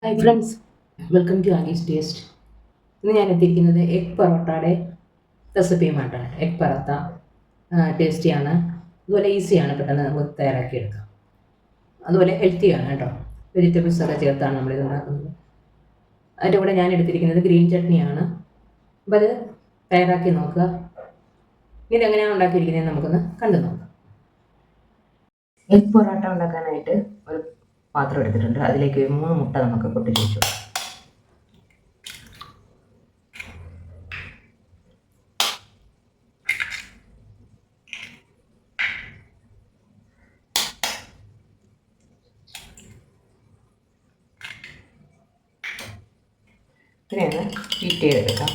Hi friends, welcome to Annie's taste. ഇന്ന് ഞാൻ എത്തിയിരിക്കുന്നത് എഗ് പൊറോട്ടയുടെ റെസിപ്പിയുമായിട്ടാണ്. എഗ് പൊറോട്ട ടേസ്റ്റിയാണ്, അതുപോലെ ഈസിയാണ്, പെട്ടെന്ന് നമുക്ക് തയ്യാറാക്കിയെടുക്കാം. അതുപോലെ ഹെൽത്തിയാണ് കേട്ടോ. വെജിറ്റബിൾസ് ഒക്കെ ചേർത്താണ് നമ്മളിത് ഉണ്ടാക്കുന്നത്. അതിൻ്റെ കൂടെ ഞാൻ എടുത്തിരിക്കുന്നത് ഗ്രീൻ ചട്നിയാണ്. അപ്പോൾ അത് തയ്യാറാക്കി നോക്കുക. ഇതെങ്ങനെയാണ് ഉണ്ടാക്കിയിരിക്കുന്നത് നമുക്കൊന്ന് കണ്ടു നോക്കാം. എഗ് പൊറോട്ട ഉണ്ടാക്കാനായിട്ട് ഒരു പാത്രം എടുത്തിട്ടുണ്ട്. അതിലേക്ക് 3 മുട്ട നമുക്ക് പൊട്ടിച്ച് വെച്ചു. ഇതിനെയൊന്ന് ഹീറ്റ് ചെയ്തെടുക്കാം.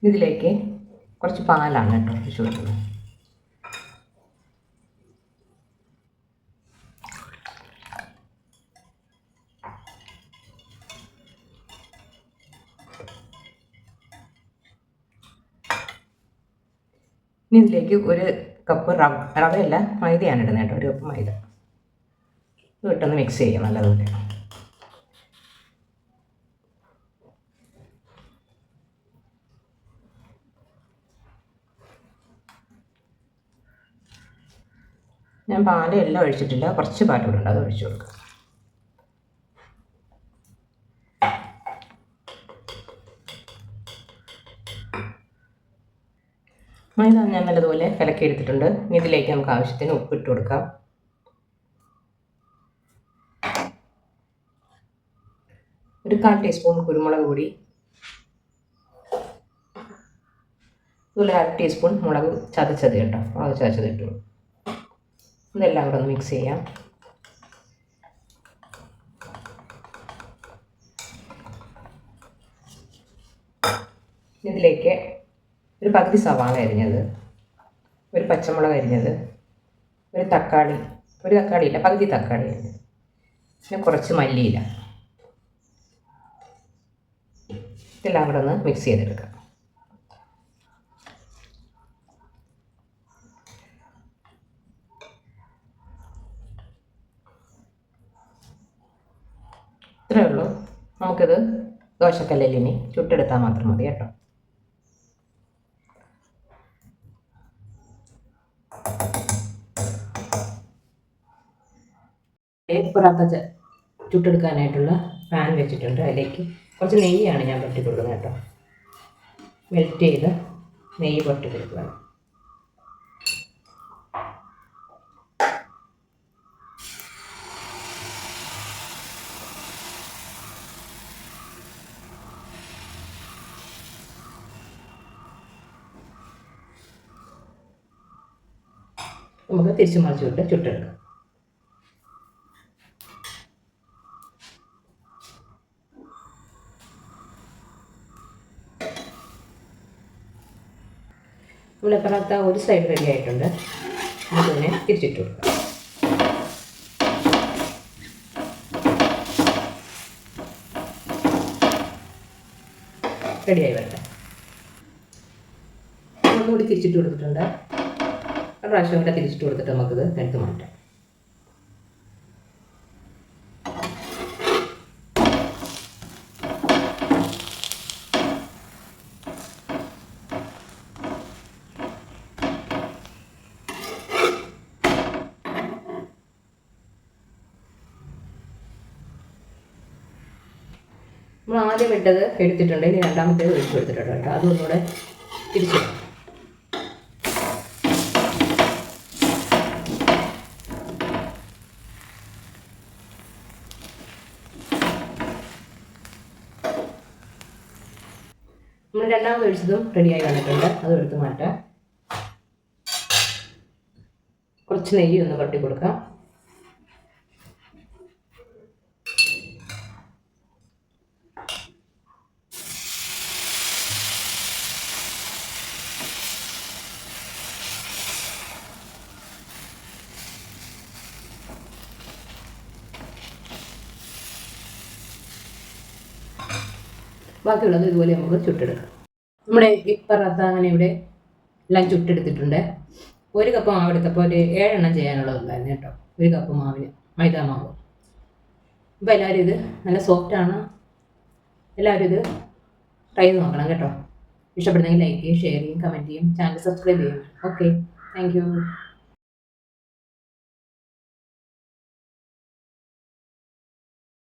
ഇതിലേക്ക് കുറച്ച് പാലാണ് കേട്ടോ ഒഴിച്ച് കൊടുക്കുന്നത്. ഇനി ഇതിലേക്ക് 1 കപ്പ് റവയല്ല, മൈദയാണ് ഇടുന്നത് കേട്ടോ. 1 കപ്പ് മൈദ. ഇത് ഇട്ടൊന്ന് മിക്സ് ചെയ്യാം നല്ലതുപോലെ. ഞാൻ പാല് എല്ലാം ഒഴിച്ചിട്ടില്ല, കുറച്ച് പാൽ കൂടെ ഉണ്ട്, അത് ഒഴിച്ചു കൊടുക്കുക. മൈദ ഞാൻ നല്ലതുപോലെ കലക്കി എടുത്തിട്ടുണ്ട്. ഇനി ഇതിലേക്ക് നമുക്ക് ആവശ്യത്തിന് ഉപ്പിട്ട് കൊടുക്കാം. ഒരു 1/4 ടീസ്പൂൺ കുരുമുളക് പൊടി, അതുപോലെ 1/2 ടീസ്പൂൺ മുളക് ചതച്ചത് കേട്ടോ, മുളക് ചതച്ചത് ഇട്ടു. ഇതെല്ലാം കൂടെ ഒന്ന് മിക്സ് ചെയ്യാം. ഇതിലേക്ക് ഒരു പകുതി സവാള അരിഞ്ഞത്, ഒരു പച്ചമുളക് അരിഞ്ഞത്, ഒരു തക്കാളിയില്ല, പകുതി തക്കാളി അരിഞ്ഞത്, പിന്നെ കുറച്ച് മല്ലിയില. ഇതെല്ലാം കൂടെ ഒന്ന് മിക്സ് ചെയ്തെടുക്കാം. ഇത്രയേ ഉള്ളൂ. നമുക്കിത് ദോശക്കല്ലിനി ചുട്ടെടുത്താൽ മാത്രം മതി കേട്ടോ. എഗ് പൊറോട്ട ചുട്ടെടുക്കാനായിട്ടുള്ള പാൻ വെച്ചിട്ടുണ്ട്. അതിലേക്ക് കുറച്ച് നെയ്യാണ് ഞാൻ പൊട്ടി കൊടുക്കുന്നത് കേട്ടോ. മെൽറ്റ് ചെയ്ത് നെയ്യ് പൊട്ടി കൊടുക്കുക. നമുക്ക് തിരിച്ചു മറിച്ച് വിട്ട് ചുട്ടെടുക്കാം. നമ്മുടെ പൊറോട്ട ഒരു സൈഡ് റെഡി ആയിട്ടുണ്ട്. നമുക്കിതിനെ തിരിച്ചിട്ട് കൊടുക്കാം. റെഡിയായി വരട്ടെ. ഒന്നുകൂടി തിരിച്ചിട്ട് കൊടുത്തിട്ടുണ്ട്. ഒരു പ്രാവശ്യം കൂടെ തിരിച്ചിട്ട് കൊടുത്തിട്ട് നമുക്കിത് എടുത്ത് മാറ്റാം. നമ്മൾ ആദ്യം ഇട്ടത് എടുത്തിട്ടുണ്ട്. ഇനി രണ്ടാമത്തേത് ഒഴിച്ചു കൊടുത്തിട്ടുണ്ട് കേട്ടോ. അതൊന്നുകൂടെ തിരിച്ചിടാം. നമ്മൾ രണ്ടാമത് ഒഴിച്ചതും റെഡിയായി വന്നിട്ടുണ്ട്. അത് എടുത്ത് മാറ്റാം. കുറച്ച് നെയ്യ് ഒന്ന് കൊട്ടി കൊടുക്കാം. ബാക്കിയുള്ളത് ഇതുപോലെ നമുക്ക് ചുട്ടെടുക്കാം. നമ്മുടെ എഗ് പൊറോട്ട അങ്ങനെ ഇവിടെ എല്ലാം ചുട്ടെടുത്തിട്ടുണ്ട്. 1 കപ്പ് മാവ് എടുത്തപ്പോൾ ഒരു 7 എണ്ണം ചെയ്യാനുള്ളതുണ്ടായിരുന്നു കേട്ടോ. 1 കപ്പ് മാവിന് മൈദാ മാവ്. അപ്പോൾ എല്ലാവരും ഇത് നല്ല സോഫ്റ്റാണ്. എല്ലാവരും ഇത് ട്രൈ ചെയ്ത് നോക്കണം കേട്ടോ. ഇഷ്ടപ്പെടുന്നെങ്കിൽ ലൈക്ക് ചെയ്യും, ഷെയർ ചെയ്യും, കമൻറ്റ് ചെയ്യും, ചാനൽ സബ്സ്ക്രൈബ് ചെയ്യും. Okay, thank you.